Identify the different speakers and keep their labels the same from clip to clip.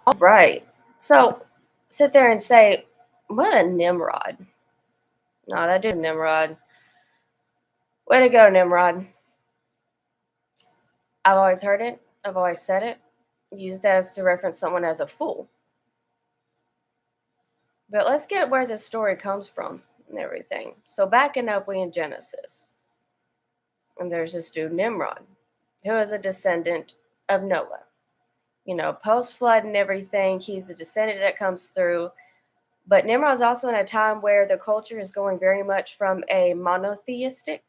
Speaker 1: All right. So sit there and say, what a Nimrod. No, that dude's Nimrod. Way to go, Nimrod. I've always heard it. I've always said it. Used as to reference someone as a fool. But let's get where this story comes from and everything. So backing up, we in Genesis. And there's this dude, Nimrod, who is a descendant of Noah. You know, post flood and everything, he's a descendant that comes through. But Nimrod's also in a time where the culture is going very much from a monotheistic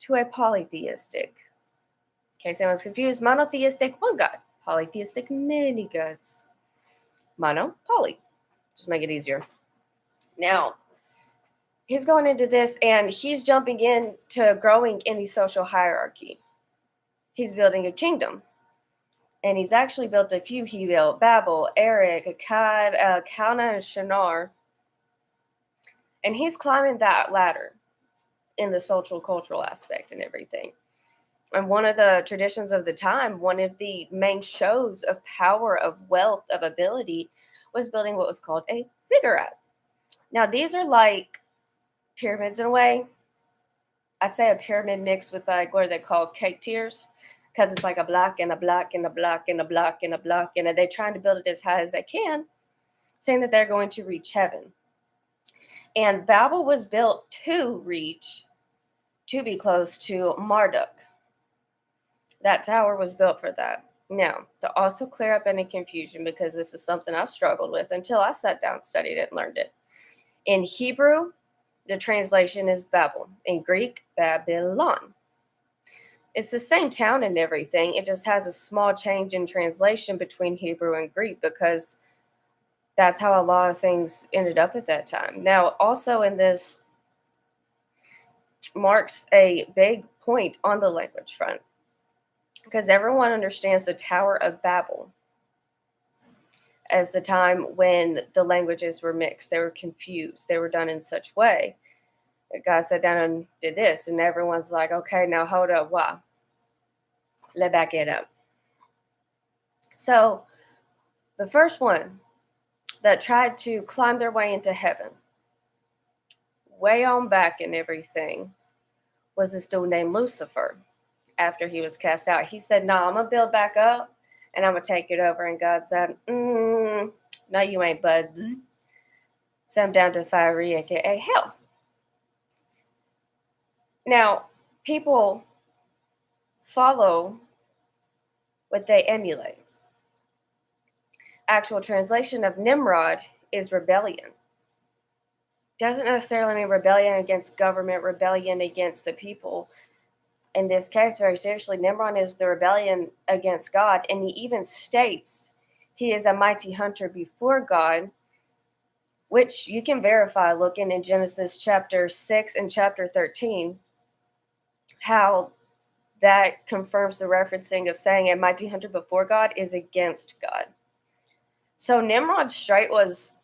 Speaker 1: to a polytheistic. In case anyone's confused, monotheistic, one God. Polytheistic, many gods. Mono, poly. Just make it easier. Now, he's going into this and he's jumping into growing in the social hierarchy. He's building a kingdom. And he's actually built a few. He built Babel, Erech, Akkad, Calneh, and Shinar. And he's climbing that ladder in the social cultural aspect and everything. And one of the traditions of the time, one of the main shows of power, of wealth, of ability, was building what was called a ziggurat. Now, these are like pyramids in a way. I'd say a pyramid mixed with like, what are they called? Cake tiers. Because it's like a block and a block and a block and a block and a block. And they're trying to build it as high as they can, saying that they're going to reach heaven. And Babel was built to be close to Marduk. That tower was built for that. Now, to also clear up any confusion, because this is something I've struggled with until I sat down, studied it, and learned it. In Hebrew, the translation is Babel. In Greek, Babylon. It's the same town and everything. It just has a small change in translation between Hebrew and Greek because that's how a lot of things ended up at that time. Now, also in this marks a big point on the language front because everyone understands the Tower of Babel as the time when the languages were mixed. They were confused. They were done in such way that God sat down and did this, and everyone's like, okay, now hold up, wow. Let back it up. So the first one that tried to climb their way into heaven, way on back and everything, was this dude named Lucifer. After he was cast out, he said, no, I'm going to build back up and I'm going to take it over. And God said, no, you ain't, bud. Sent him down to fiery, aka hell. Now, people follow what they emulate. Actual translation of Nimrod is rebellion. Doesn't necessarily mean rebellion against government, rebellion against the people. In this case, very seriously, Nimrod is the rebellion against God, and he even states he is a mighty hunter before God, which you can verify looking in Genesis chapter 6 and chapter 13, how that confirms the referencing of saying a mighty hunter before God is against God. So Nimrod's strait was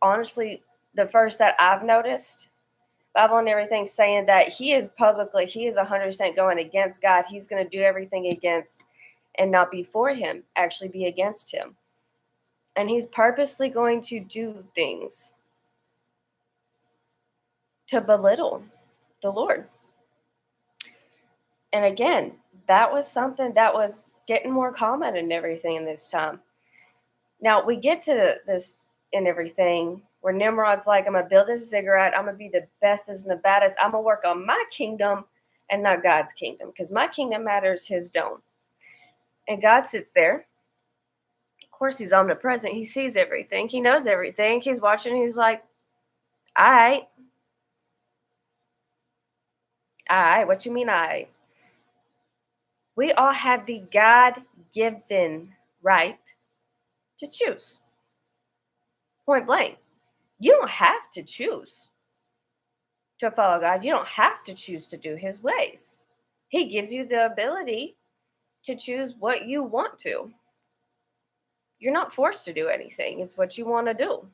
Speaker 1: honestly the first that I've noticed. Bible and everything saying that he is 100% going against God. He's going to do everything against and not be for him, actually be against him. And he's purposely going to do things to belittle the Lord. And again, that was something that was getting more common and everything in this time. Now, we get to this and everything where Nimrod's like, I'm going to build this ziggurat. I'm going to be the bestest and the baddest. I'm going to work on my kingdom and not God's kingdom because my kingdom matters, his don't. And God sits there. Of course, he's omnipresent. He sees everything. He knows everything. He's watching. He's like, all right, what you mean, all right? We all have the God-given right to choose. Point blank. You don't have to choose to follow God. You don't have to choose to do his ways. He gives you the ability to choose what you want to. You're not forced to do anything. It's what you want to do.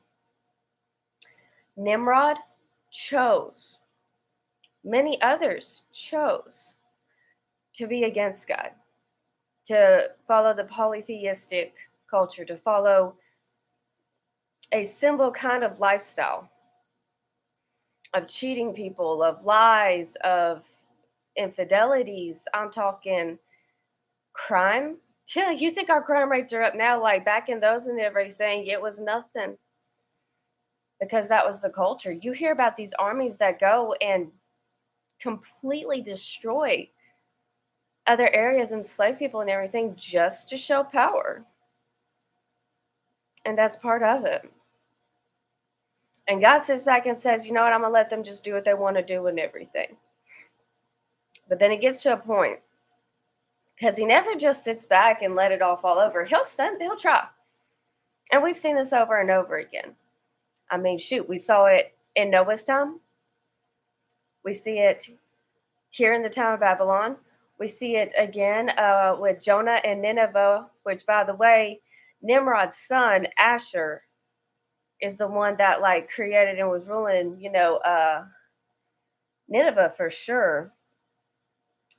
Speaker 1: Nimrod chose. Many others chose to be against God, to follow the polytheistic culture, to follow a symbol kind of lifestyle of cheating people, of lies, of infidelities. I'm talking crime. Yeah, you think our crime rates are up now? Like back in those and everything, it was nothing because that was the culture. You hear about these armies that go and completely destroy other areas, enslave people and everything just to show power. And that's part of it. And God sits back and says, you know what, I'm going to let them just do what they want to do and everything. But then it gets to a point, because he never just sits back and let it all fall over. He'll try. And we've seen this over and over again. I mean, shoot, we saw it in Noah's time. We see it here in the time of Babylon. We see it again with Jonah and Nineveh, which, by the way, Nimrod's son, Asher, is the one that like created and was ruling, Nineveh for sure.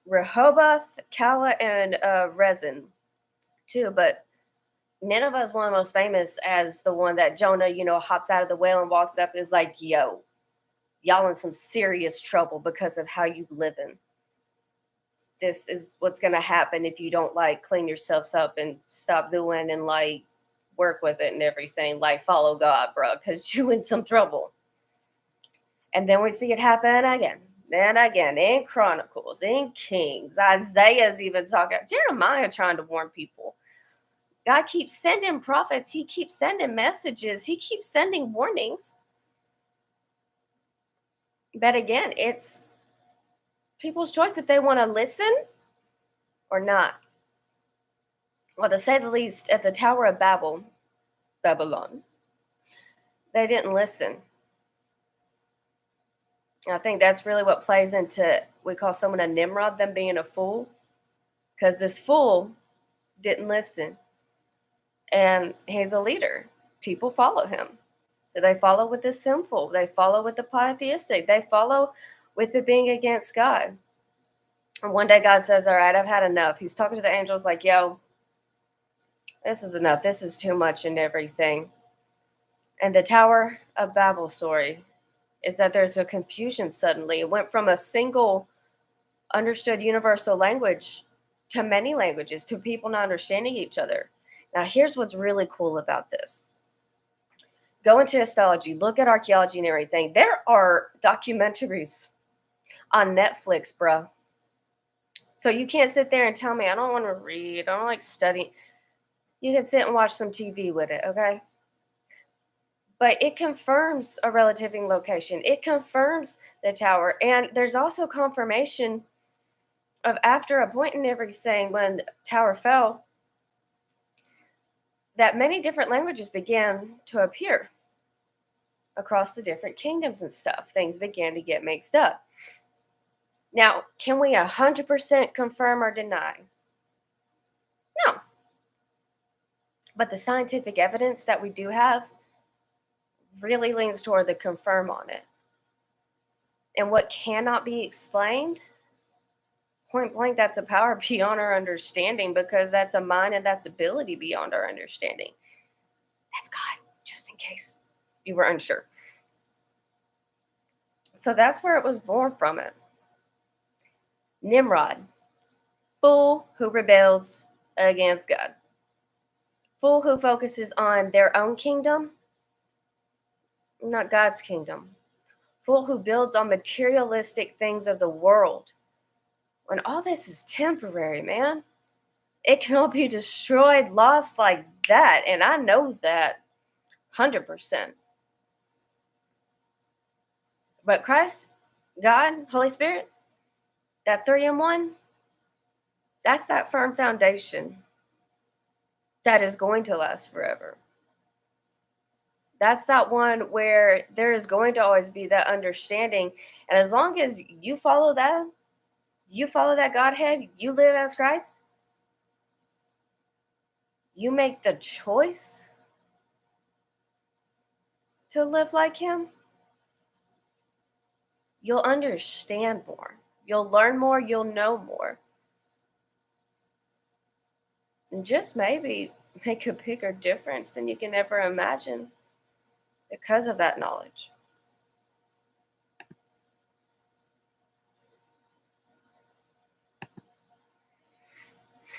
Speaker 1: Rehoboth, Kala, and Rezin too. But Nineveh is one of the most famous as the one that Jonah, hops out of the whale and walks up and is like, yo, y'all in some serious trouble because of how you living. This is what's going to happen if you don't like clean yourselves up and stop doing and like work with it and everything. Like follow God, bro, because you in some trouble. And then we see it happen again and again in Chronicles, in Kings. Isaiah's even talking. Jeremiah trying to warn people. God keeps sending prophets. He keeps sending messages. He keeps sending warnings. But again, it's people's choice if they want to listen or not. Well, to say the least, at the Tower of Babylon, they didn't listen. I think that's really what plays into, we call someone a Nimrod, them being a fool. Because this fool didn't listen. And he's a leader. People follow him. Do they follow with the sinful? They follow with the polytheistic. They follow with the being against God. And one day God says, all right, I've had enough. He's talking to the angels like, yo, this is enough. This is too much and everything. And the Tower of Babel story is that there's a confusion suddenly. It went from a single understood universal language to many languages, to people not understanding each other. Now, here's what's really cool about this. Go into histology, look at archaeology and everything. There are documentaries on Netflix, bro. So you can't sit there and tell me, I don't want to read, I don't like studying. You can sit and watch some TV with it, okay? But it confirms a relative location. It confirms the tower. And there's also confirmation of after a point and everything, when the tower fell, that many different languages began to appear across the different kingdoms and stuff. Things began to get mixed up. Now, can we 100% confirm or deny? No. But the scientific evidence that we do have really leans toward the confirm on it. And what cannot be explained, point blank, that's a power beyond our understanding, because that's a mind and that's ability beyond our understanding. That's God, just in case you were unsure. So that's where it was born from it. Nimrod, fool who rebels against God. Fool who focuses on their own kingdom, not God's kingdom. Fool who builds on materialistic things of the world. When all this is temporary, man. It can all be destroyed, lost like that. And I know that 100%. But Christ, God, Holy Spirit, that 3 in 1, that's that firm foundation that is going to last forever. That's that one where there is going to always be that understanding. And as long as you follow that Godhead, you live as Christ, you make the choice to live like him, you'll understand more. You'll learn more. You'll know more. And just maybe make a bigger difference than you can ever imagine. because of that knowledge.